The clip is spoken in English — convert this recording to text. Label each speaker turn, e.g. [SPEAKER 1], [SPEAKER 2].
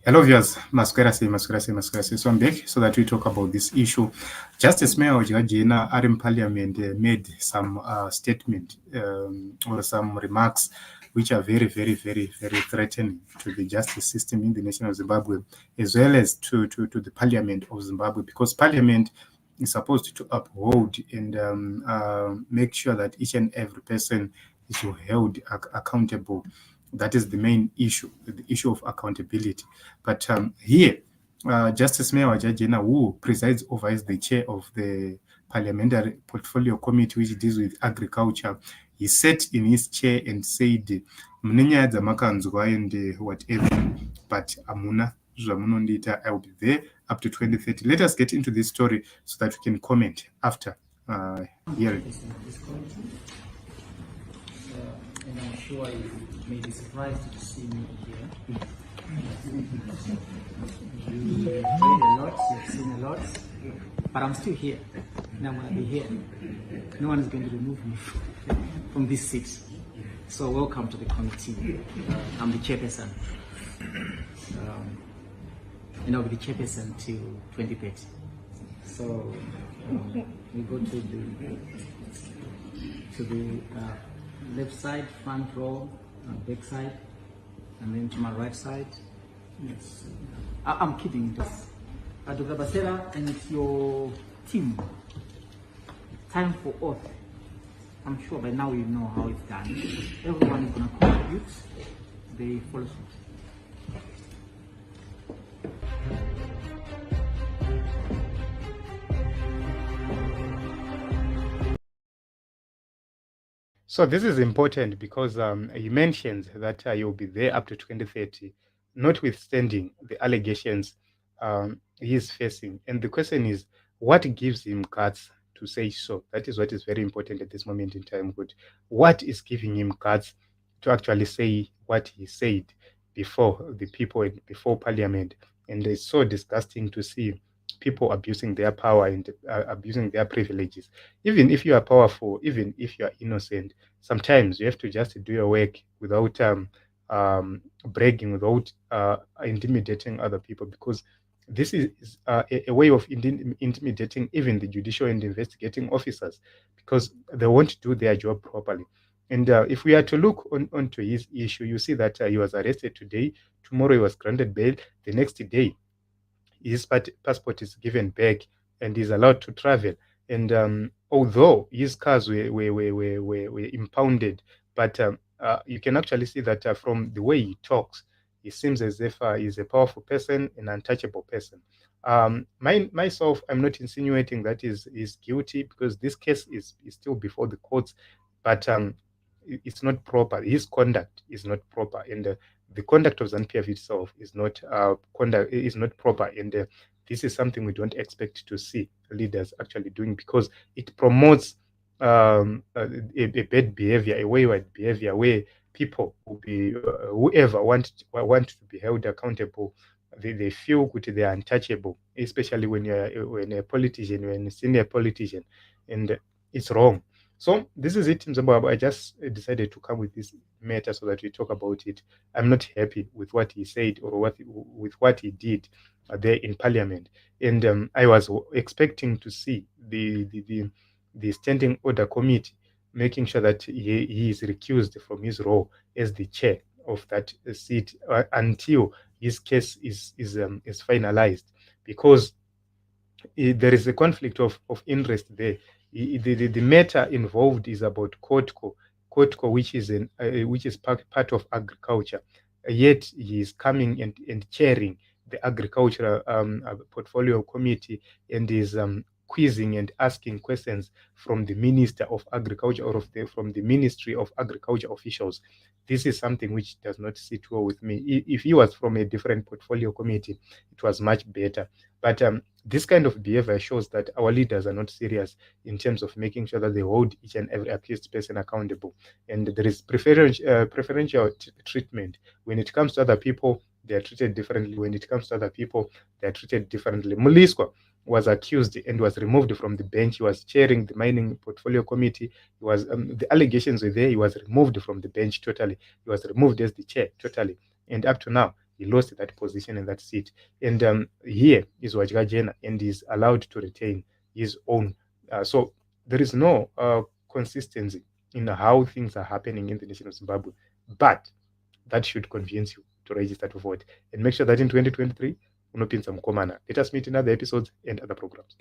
[SPEAKER 1] Hello viewers, Masquerasi. So I'm back so that we talk about this issue. Justice Mayor Jina Arim Parliament made some statement or some remarks which are very threatening to the justice system in the nation of Zimbabwe, as well as to the Parliament of Zimbabwe, because Parliament is supposed to uphold and make sure that each and every person is held accountable. That is the main issue, the issue of accountability. But here, Justice Mayor Jajena, who presides over as the chair of the Parliamentary Portfolio Committee, which deals with agriculture, he sat in his chair and said, Mnenyaya dzamakanzwa and whatever, but amuna zvamunondiita, I will be there up to 2030. Let us get into this story so that we can comment after hearing.
[SPEAKER 2] And I'm sure you may be surprised to see me here. You've read a lot, you've seen a lot, but I'm still here, and I'm going to be here. No one is going to remove me from this seat. So welcome to the committee. I'm the chairperson, and I'll be the chairperson till 2030. So we go to the left side, front row, back side, and then to my right side. Yes. I'm kidding. Just Dr. Basela and your team. Time for oath. I'm sure by now you know how it's done. Everyone is going to contribute. They follow suit.
[SPEAKER 1] So this is important because he mentions that you'll be there up to 2030, notwithstanding the allegations he is facing. And the question is, what gives him guts to say so? That is what is very important at this moment in time. But what is giving him guts to actually say what he said before the people and before Parliament? And it's so disgusting to see people abusing their power and abusing their privileges. Even if you are powerful, even if you are innocent, sometimes you have to just do your work without bragging, without intimidating other people, because this is a way of intimidating even the judicial and investigating officers, because they won't do their job properly. And if we are to look onto his issue, you see that he was arrested today, tomorrow he was granted bail, the next day his passport is given back and he's allowed to travel. And although his cars were impounded, but you can actually see that from the way he talks, he seems as if he's a powerful person, an untouchable person. Myself, I'm not insinuating that he's guilty, because this case is still before the courts, but it's not proper. His conduct is not proper, and the conduct of ZANU-PF itself is not proper, and this is something we don't expect to see leaders actually doing, because it promotes a bad behavior, a wayward behavior, where people will be whoever want to be held accountable, they feel good, they are untouchable, especially when you're a politician, you're a senior politician, and it's wrong. So this is it, Zimbabwe. I just decided to come with this matter so that we talk about it. I'm not happy with what he said or with what he did there in Parliament, and I was expecting to see the Standing Order Committee making sure that he is recused from his role as the chair of that seat until his case is finalized, because there is a conflict of interest there. The matter involved is about COTCO, which is part of agriculture. Yet he is coming and chairing the agricultural portfolio committee, and is quizzing and asking questions from the Minister of Agriculture, or from the Ministry of Agriculture officials. This is something which does not sit well with me. If he was from a different portfolio committee, it was much better. But this kind of behavior shows that our leaders are not serious in terms of making sure that they hold each and every accused person accountable. And there is preferential treatment. When it comes to other people, they are treated differently. When it comes to other people, they are treated differently. Muliswa was accused and was removed from the bench. He was chairing the mining portfolio committee. He was the allegations were there. He was removed from the bench totally. He was removed as the chair totally. And up to now, he lost that position and that seat. And here is Wajikajena, and is allowed to retain his own. So there is no consistency in how things are happening in the nation of Zimbabwe, but that should convince you to register to vote and make sure that in 2023 unopinza mukomana. Let us meet in other episodes and other programs.